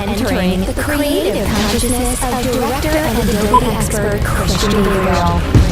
Entering the creative consciousness of director and Adobe expert Kristian Gabriel.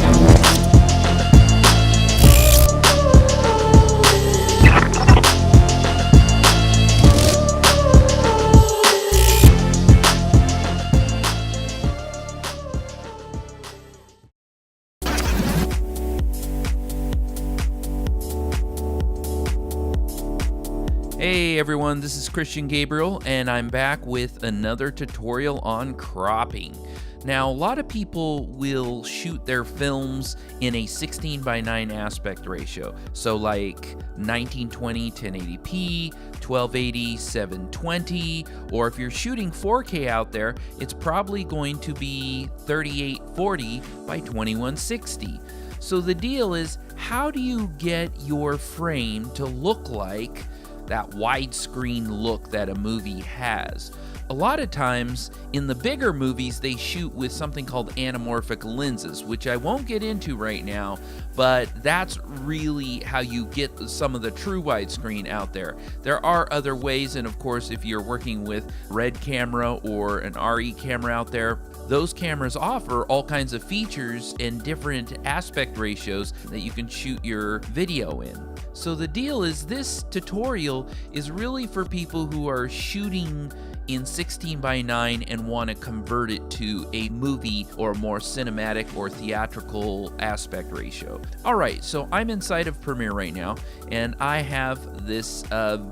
Hey everyone, this is Kristian Gabriel, and I'm back with another tutorial on cropping. Now, a lot of people will shoot their films in a 16:9 aspect ratio. So like 1920 1080p, 1280 720, or if you're shooting 4K out there, it's probably going to be 3840 by 2160. So the deal is, how do you get your frame to look like that widescreen look that a movie has? A lot of times in the bigger movies, they shoot with something called anamorphic lenses, which I won't get into right now, but that's really how you get some of the true widescreen out there. There are other ways, and of course, if you're working with Red camera or an RE camera out there, those cameras offer all kinds of features and different aspect ratios that you can shoot your video in. So the deal is, this tutorial is really for people who are shooting in 16:9 and want to convert it to a movie or a more cinematic or theatrical aspect ratio. Alright, so I'm inside of Premiere right now, and I have this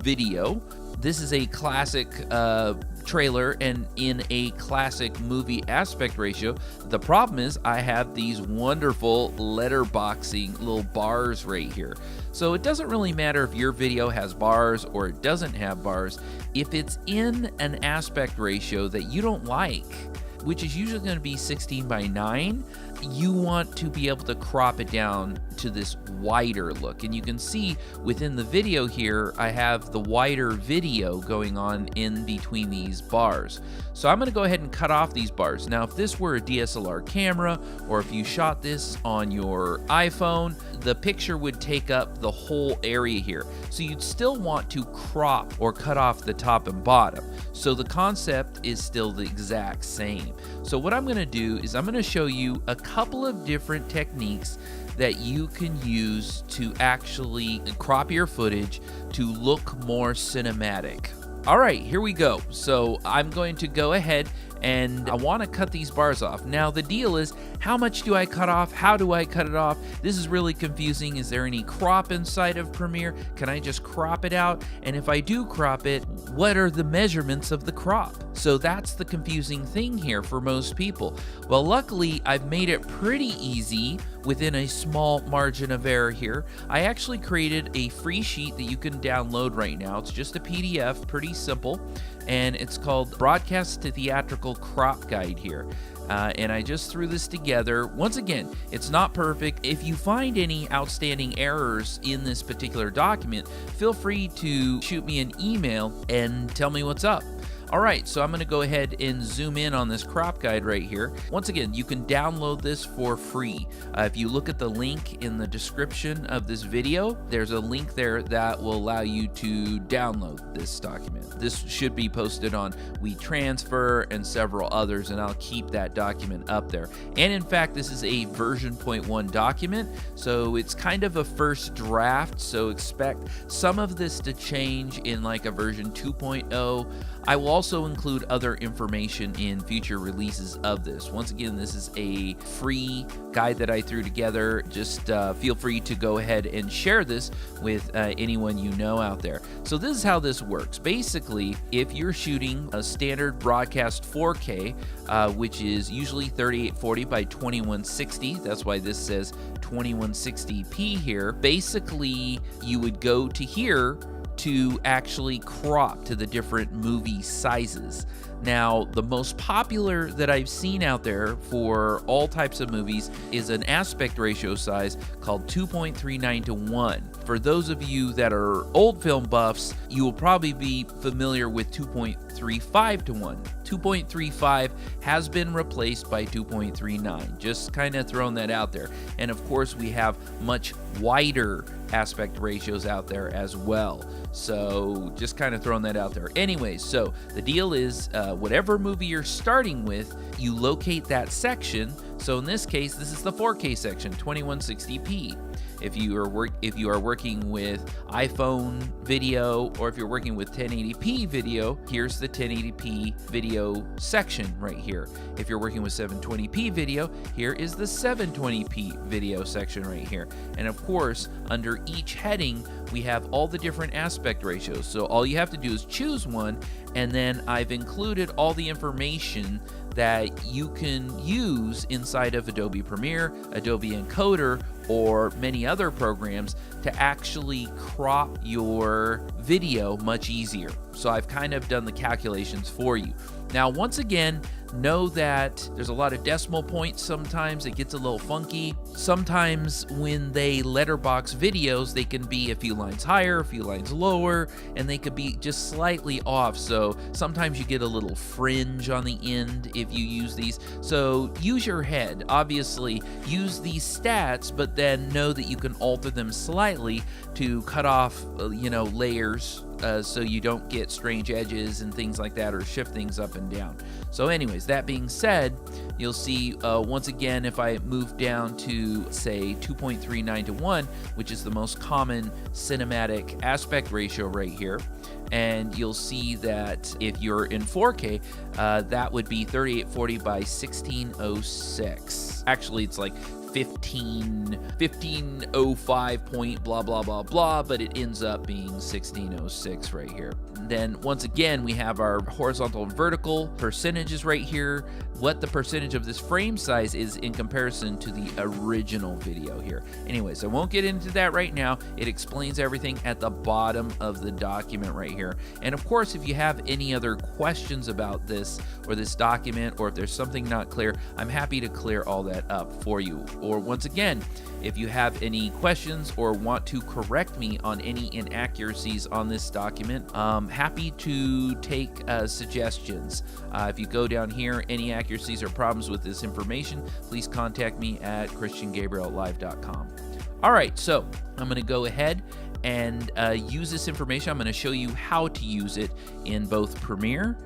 video. This is a classic trailer and in a classic movie aspect ratio. The problem is I have these wonderful letterboxing little bars right here. So it doesn't really matter if your video has bars or it doesn't have bars. If it's in an aspect ratio that you don't like, which is usually going to be 16:9, you want to be able to crop it down to this wider look. And you can see within the video here, I have the wider video going on in between these bars. So I'm going to go ahead and cut off these bars. Now, if this were a DSLR camera, or if you shot this on your iPhone, the picture would take up the whole area here. So you'd still want to crop or cut off the top and bottom. So the concept is still the exact same. So what I'm going to do is I'm going to show you a couple of different techniques that you can use to actually crop your footage to look more cinematic. All right, here we go. So I'm going to go ahead and I want to cut these bars off. Now the deal is, how much do I cut off? How do I cut it off? This is really confusing. Is there any crop inside of Premiere? Can I just crop it out? And if I do crop it, what are the measurements of the crop? So that's the confusing thing here for most people. Well, luckily I've made it pretty easy within a small margin of error here. I actually created a free sheet that you can download right now. It's just a PDF, pretty simple, and it's called Broadcast to Theatrical Crop Guide here. And I just threw this together. Once again, it's not perfect. If you find any outstanding errors in this particular document, feel free to shoot me an email and tell me what's up. Alright, so I'm going to go ahead and zoom in on this crop guide right here. Once again, you can download this for free. If you look at the link in the description of this video, there's a link there that will allow you to download this document. This should be posted on WeTransfer and several others, and I'll keep that document up there. And in fact, this is a version 0.1 document, so it's kind of a first draft, so expect some of this to change in like a version 2.0. I will also include other information in future releases of this. Once again, this is a free guide that I threw together. Just feel free to go ahead and share this with anyone you know out there. So this is how this works. Basically, if you're shooting a standard broadcast 4K, which is usually 3840 by 2160, that's why this says 2160p here. Basically, you would go to here to actually crop to the different movie sizes. Now, the most popular that I've seen out there for all types of movies is an aspect ratio size called 2.39 to 1. For those of you that are old film buffs, you will probably be familiar with 2.35 to 1. 2.35 has been replaced by 2.39. Just kind of throwing that out there. And of course, we have much wider aspect ratios out there as well. So just kind of throwing that out there. Anyways, so the deal is whatever movie you're starting with, you locate that section. So in this case, this is the 4K section, 2160p. If you are working with iPhone video, or if you're working with 1080p video, here's the 1080p video section right here. If you're working with 720p video, here is the 720p video section right here. And of course, under each heading, we have all the different aspect ratios. So all you have to do is choose one, and then I've included all the information that you can use inside of Adobe Premiere, Adobe Encoder, or many other programs to actually crop your video much easier. So I've kind of done the calculations for you. Now, once again, know that there's a lot of decimal points sometimes. It gets a little funky. Sometimes when they letterbox videos, they can be a few lines higher, a few lines lower, and they could be just slightly off. So sometimes you get a little fringe on the end if you use these. So use your head. Obviously, use these stats, but then know that you can alter them slightly to cut off, layers, so you don't get strange edges and things like that, or shift things up and down. So anyways, that being said, you'll see once again, if I move down to say 2.39 to 1, which is the most common cinematic aspect ratio right here, and you'll see that if you're in 4K, that would be 3840 by 1606. Actually, it's like 1505 point blah blah blah blah, but it ends up being 1606 right here. Then once again, we have our horizontal and vertical percentages right here, what the percentage of this frame size is in comparison to the original video here. Anyways, I won't get into that right now. It explains everything at the bottom of the document right here. And of course, if you have any other questions about this or this document, or if there's something not clear, I'm happy to clear all that up for you. Or once again, if you have any questions or want to correct me on any inaccuracies on this document, happy to take suggestions. If you go down here, any accuracies or problems with this information, please contact me at kristiangabriellive.com. All right, so I'm going to go ahead and use this information. I'm going to show you how to use it in both Premiere,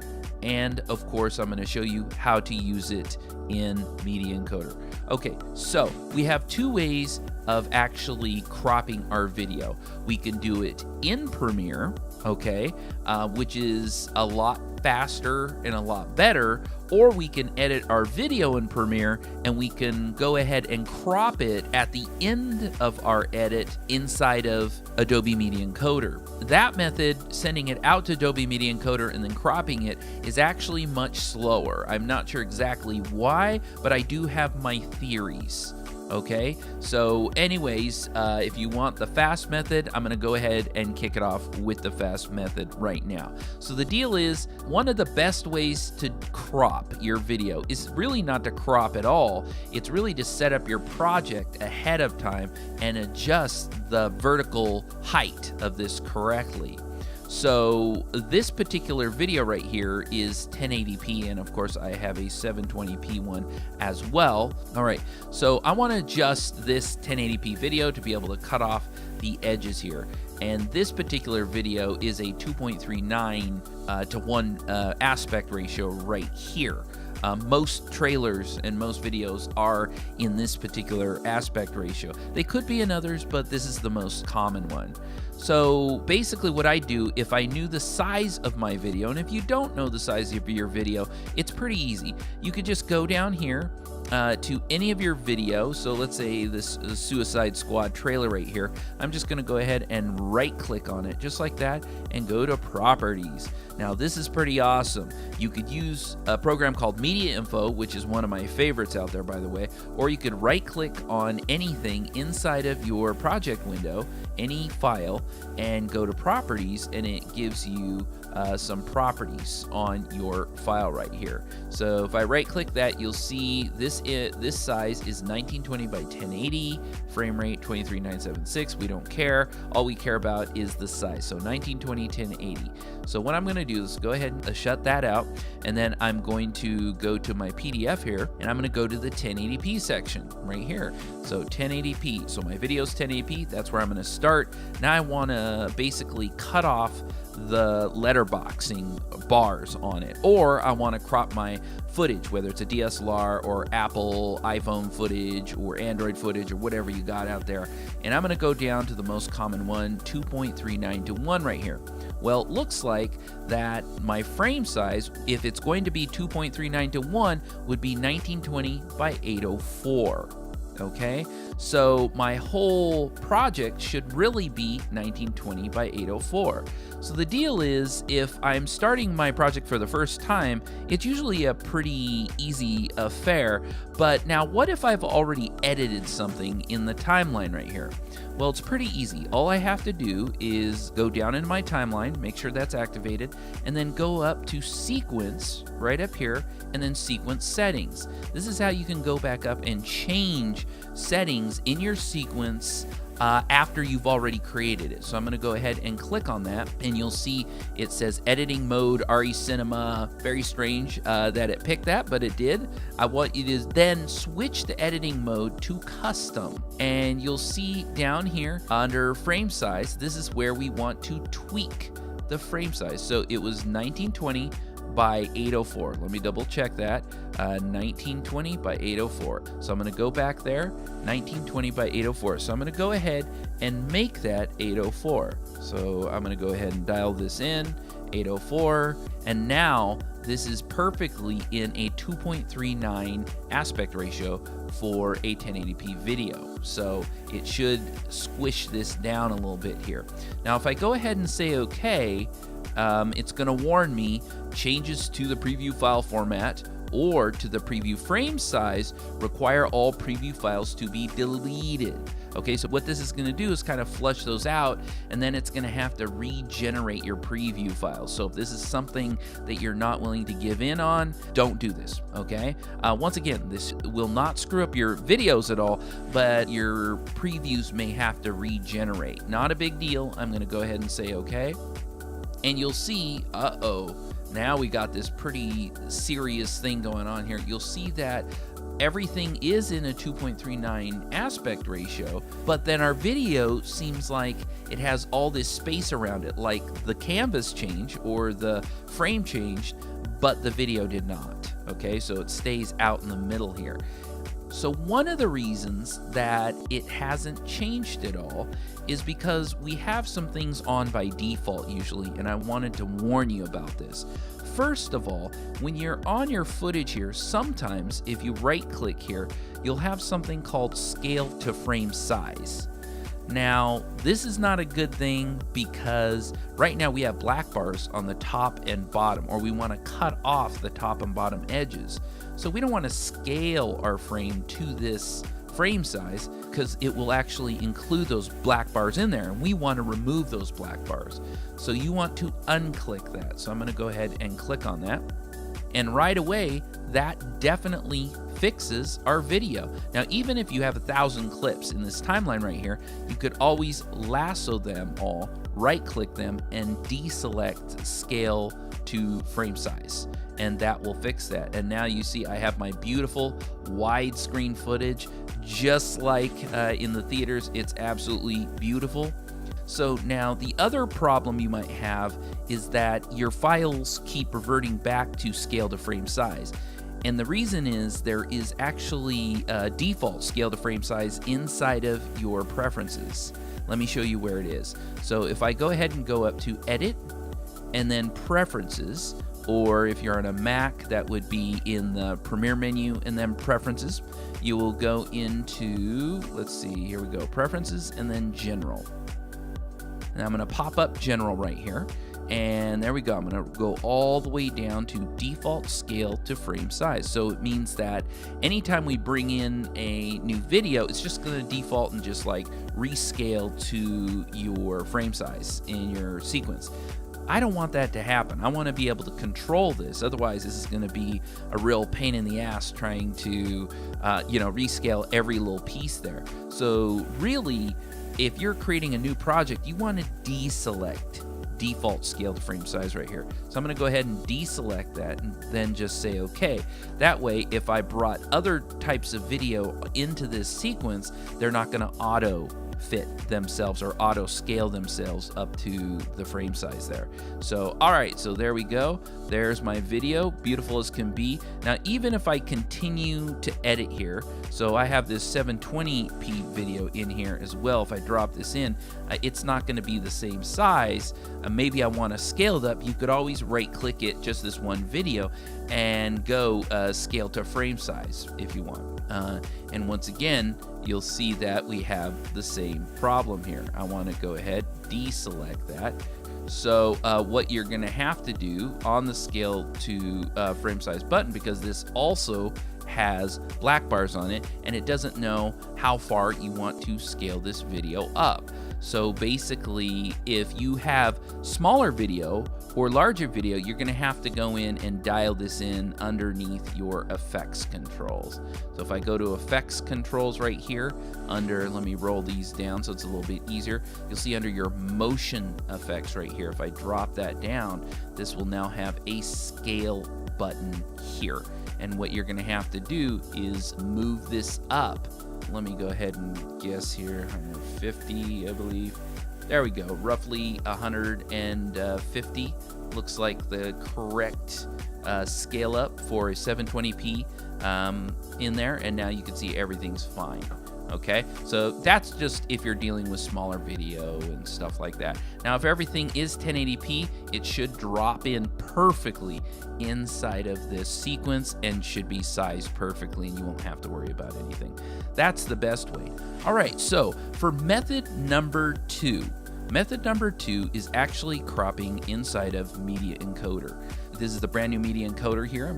and of course, I'm going to show you how to use it in Media Encoder. Okay, so we have two ways of actually cropping our video. We can do it in Premiere, okay, which is a lot faster and a lot better, or we can edit our video in Premiere and we can go ahead and crop it at the end of our edit inside of Adobe Media Encoder. That method, sending it out to Adobe Media Encoder and then cropping it, is actually much slower. I'm not sure exactly why, but I do have my theories. Okay, so anyways, if you want the fast method, I'm going to go ahead and kick it off with the fast method right now. So the deal is, one of the best ways to crop your video is really not to crop at all. It's really to set up your project ahead of time and adjust the vertical height of this correctly. So this particular video right here is 1080p, and of course I have a 720p one as well. All right, so I want to adjust this 1080p video to be able to cut off the edges here. And this particular video is a 2.39 to 1 aspect ratio right here. Most trailers and most videos are in this particular aspect ratio. They could be in others, but this is the most common one. So basically what I do, if I knew the size of my video, and if you don't know the size of your video, it's pretty easy. You could just go down here to any of your videos. So let's say this Suicide Squad trailer right here. I'm just going to go ahead and right click on it just like that and go to Properties. Now this is pretty awesome. You could use a program called Media Info, which is one of my favorites out there, by the way, or you could right click on anything inside of your project window, any file, and go to Properties, and it gives you some properties on your file right here. So if I right click that, you'll see this this size is 1920 by 1080, frame rate 23976. We don't care. All we care about is the size. So 1920, 1080. So what I'm going to do is go ahead and shut that out, and then I'm going to go to my PDF here, and I'm going to go to the 1080p section right here. So 1080p. So my video is 1080p. That's where I'm going to start. Now I want to basically cut off the letterboxing bars on it, or I want to crop my footage, whether it's a DSLR or Apple iPhone footage or Android footage or whatever you got out there. And I'm going to go down to the most common one, 2.39 to 1 right here. Well, it looks like that my frame size, if it's going to be 2.39 to 1, would be 1920 by 804. Okay, so my whole project should really be 1920 by 804. So the deal is, if I'm starting my project for the first time, it's usually a pretty easy affair. But now, what if I've already edited something in the timeline right here? Well, it's pretty easy. All I have to do is go down into my timeline, make sure that's activated, and then go up to sequence right up here, and then sequence settings. This is how you can go back up and change settings in your sequence after you've already created it. So I'm going to go ahead and click on that, and you'll see it says editing mode, RE Cinema. Very strange that it picked that, but it did. I want you to then switch the editing mode to custom, and you'll see down here under frame size, this is where we want to tweak the frame size. So it was 1920 by 804. Let me double check that. 1920 by 804. So I'm going to go back there, 1920 by 804. So I'm going to go ahead and make that 804. So I'm going to go ahead and dial this in, 804, and now this is perfectly in a 2.39 aspect ratio for a 1080p video. So it should squish this down a little bit here. Now if I go ahead and say OK, it's going to warn me changes to the preview file format or to the preview frame size require all preview files to be deleted. Okay, so what this is going to do is kind of flush those out, and then it's going to have to regenerate your preview files. So if this is something that you're not willing to give in on, don't do this, okay? Once again, this will not screw up your videos at all, but your previews may have to regenerate. Not a big deal. I'm going to go ahead and say okay. And you'll see, now we got this pretty serious thing going on here. You'll see that everything is in a 2.39 aspect ratio, but then our video seems like it has all this space around it, like the canvas changed or the frame changed, but the video did not. Okay, so it stays out in the middle here. So one of the reasons that it hasn't changed at all is because we have some things on by default usually, and I wanted to warn you about this. First of all, when you're on your footage here, sometimes if you right click here, you'll have something called scale to frame size. Now, this is not a good thing because right now we have black bars on the top and bottom, or we want to cut off the top and bottom edges. So we don't want to scale our frame to this frame size because it will actually include those black bars in there, and we want to remove those black bars. So you want to unclick that. So I'm going to go ahead and click on that. And right away, that definitely fixes our video. Now, even if you have 1,000 clips in this timeline right here, you could always lasso them all, right click them, and deselect scale to frame size. And that will fix that. And now you see I have my beautiful widescreen footage, just like in the theaters. It's absolutely beautiful. So now the other problem you might have is that your files keep reverting back to scale to frame size. And the reason is there is actually a default scale to frame size inside of your preferences. Let me show you where it is. So if I go ahead and go up to Edit and then Preferences, or if you're on a Mac, that would be in the Premiere menu and then Preferences. You will go into, let's see, here we go, Preferences and then General. And I'm going to pop up General right here. And there we go. I'm going to go all the way down to default scale to frame size. So it means that anytime we bring in a new video, it's just going to default and just like rescale to your frame size in your sequence. I don't want that to happen. I want to be able to control this. Otherwise, this is going to be a real pain in the ass trying to, rescale every little piece there. So really, if you're creating a new project, you want to deselect default scale to frame size right here. So I'm going to go ahead and deselect that and then just say OK. That way, if I brought other types of video into this sequence, they're not going to auto fit themselves or auto scale themselves up to the frame size there. So all right, so there we go. There's my video, beautiful as can be. Now even if I continue to edit here, so I have this 720p video in here as well. If I drop this in, it's not going to be the same size. Maybe I want to scale it up. You could always right click it, just this one video, and go scale to frame size if you want. And once again, you'll see that we have the same problem here. I want to go ahead, deselect that. So what you're going to have to do on the scale to frame size button, because this also has black bars on it and it doesn't know how far you want to scale this video up. So basically, if you have smaller video or larger video, you're going to have to go in and dial this in underneath your effects controls. So if I go to effects controls right here under, let me roll these down so it's a little bit easier. You'll see under your motion effects right here, if I drop that down, this will now have a scale button here. And what you're going to have to do is move this up. Let me go ahead and guess here, 150, I believe. There we go, roughly 150 looks like the correct scale up for a 720p in there, and now you can see everything's fine. Okay, so that's just if you're dealing with smaller video and stuff like that. Now, if everything is 1080p, it should drop in perfectly inside of this sequence and should be sized perfectly, and you won't have to worry about anything. That's the best way. All right, so for method number 2. Method number 2 is actually cropping inside of Media Encoder. This is the brand new Media Encoder here.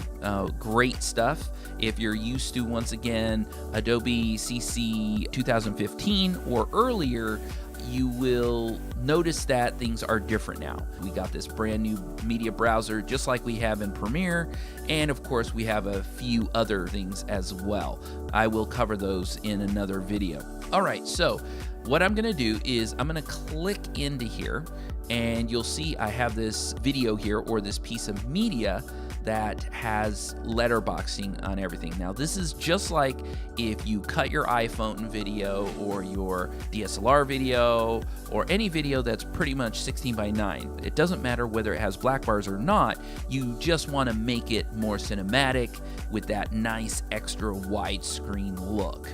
Great stuff. If you're used to, once again, Adobe CC 2015 or earlier, you will notice that things are different now. We got this brand new media browser just like we have in Premiere, and of course we have a few other things as well. I will cover those in another video. All right, so what I'm gonna do is I'm gonna click into here, and you'll see I have this video here, or this piece of media that has letterboxing on everything. Now this is just like if you cut your iPhone video or your DSLR video or any video that's pretty much 16:9. It doesn't matter whether it has black bars or not, you just want to make it more cinematic with that nice extra widescreen look.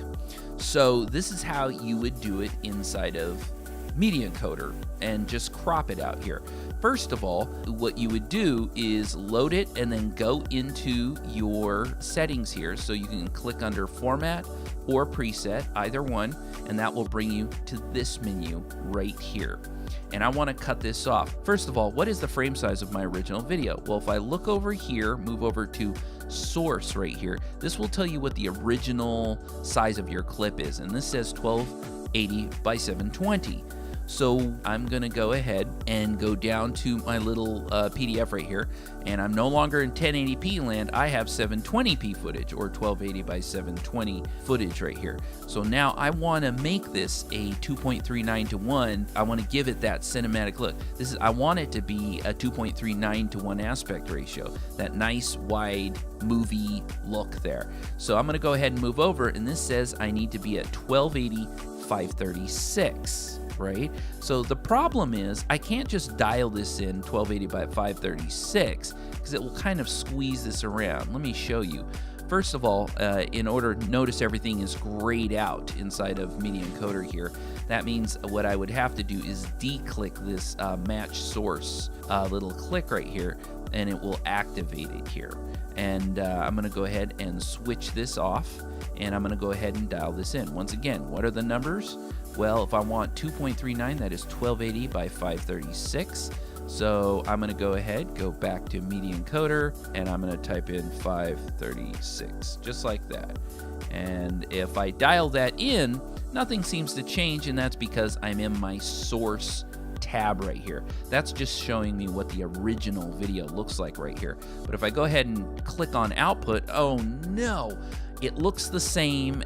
So this is how you would do it inside of Media Encoder and just crop it out here. First of all, what you would do is load it and then go into your settings here. So you can click under Format or Preset, either one, and that will bring you to this menu right here. And I want to cut this off. First of all, what is the frame size of my original video? Well, if I look over here, move over to Source right here, this will tell you what the original size of your clip is. And this says 1280 by 720. So I'm gonna go ahead and go down to my little PDF right here, and I'm no longer in 1080p land. I have 720p footage, or 1280 by 720 footage right here. So now I wanna make this a 2.39:1. I wanna give it that cinematic look. I want it to be a 2.39:1 aspect ratio, that nice wide movie look there. So I'm gonna go ahead and move over, and this says I need to be at 1280 536. Right? So the problem is I can't just dial this in 1280 by 536 because it will kind of squeeze this around. Let me show you. First of all, in order to notice everything is grayed out inside of Media Encoder here, that means what I would have to do is de-click this match source little click right here, and it will activate it here. And I'm going to go ahead and switch this off, and I'm going to go ahead and dial this in. Once again, what are the numbers? Well, if I want 2.39, that is 1280 by 536. So I'm going to go ahead, go back to Media Encoder, and I'm going to type in 536, just like that. And if I dial that in, nothing seems to change, and that's because I'm in my source tab right here. That's just showing me what the original video looks like right here. But if I go ahead and click on output, oh no, it looks the same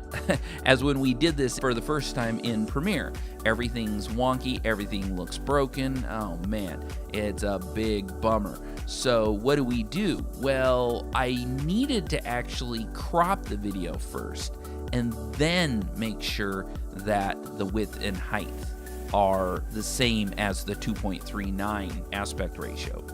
as when we did this for the first time in Premiere. Everything's wonky, everything looks broken. Oh man, it's a big bummer. So what do? Well, I needed to actually crop the video first and then make sure that the width and height are the same as the 2.39 aspect ratio.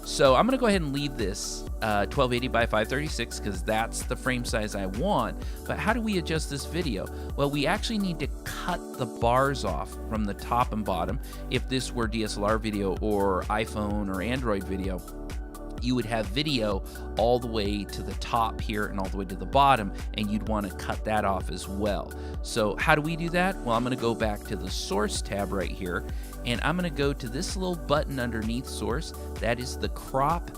So I'm going to go ahead and leave this 1280 by 536 because that's the frame size I want. But how do we adjust this video? Well, we actually need to cut the bars off from the top and bottom. If this were DSLR video or iPhone or Android video, you would have video all the way to the top here and all the way to the bottom, and you'd want to cut that off as well. So how do we do that? Well, I'm going to go back to the source tab right here, and I'm going to go to this little button underneath source. That is the crop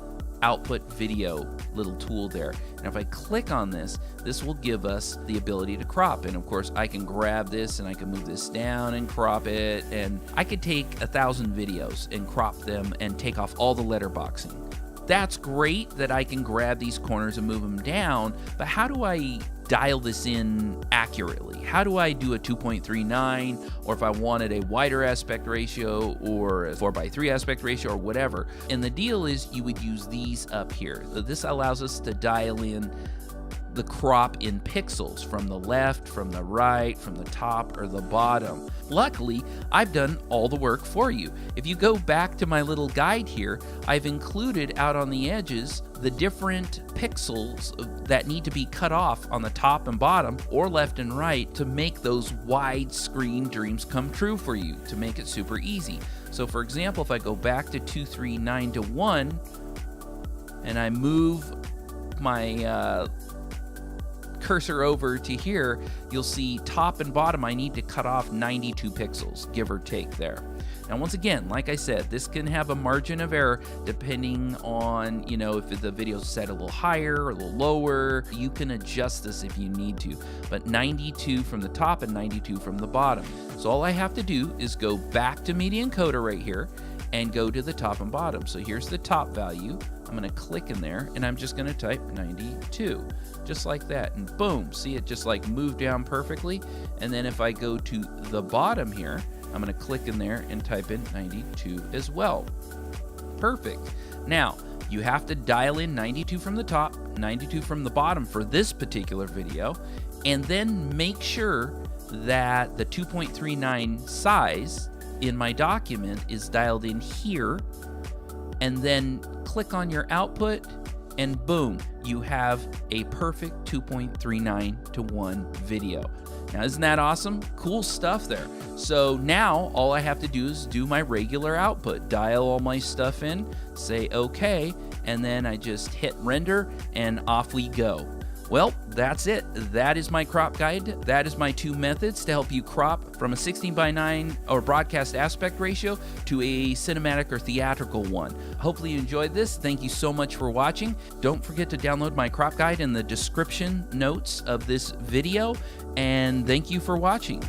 output video little tool there. And if I click on this, this will give us the ability to crop. And of course, I can grab this and I can move this down and crop it. And I could take 1,000 videos and crop them and take off all the letterboxing. That's great that I can grab these corners and move them down, but how do I dial this in accurately? How do I do a 2.39, or if I wanted a wider aspect ratio or a 4:3 aspect ratio or whatever? And the deal is you would use these up here. So this allows us to dial in the crop in pixels from the left, from the right, from the top, or the bottom. Luckily, I've done all the work for you. If you go back to my little guide here, I've included out on the edges the different pixels that need to be cut off on the top and bottom, or left and right, to make those widescreen dreams come true for you, to make it super easy. So for example, if I go back to 239 to 1, and I move my cursor over to here, you'll see top and bottom I need to cut off 92 pixels, give or take there. Now once again, like I said, this can have a margin of error depending on, you know, if the video's set a little higher or a little lower. You can adjust this if you need to, but 92 from the top and 92 from the bottom. So all I have to do is go back to Media Encoder right here and go to the top and bottom. So here's the top value. I'm going to click in there and I'm just going to type 92, just like that, and boom, see it just like moved down perfectly. And then if I go to the bottom here, I'm going to click in there and type in 92 as well. Perfect. Now you have to dial in 92 from the top, 92 from the bottom for this particular video, and then make sure that the 2.39 size in my document is dialed in here, and then click on your output, and boom, you have a perfect 2.39 to 1 video. Now, isn't that awesome? Cool stuff there. So now all I have to do is do my regular output, dial all my stuff in, say okay, and then I just hit render and off we go. Well, that's it. That is my crop guide. That is my 2 methods to help you crop from a 16:9 or broadcast aspect ratio to a cinematic or theatrical one. Hopefully you enjoyed this. Thank you so much for watching. Don't forget to download my crop guide in the description notes of this video, and thank you for watching.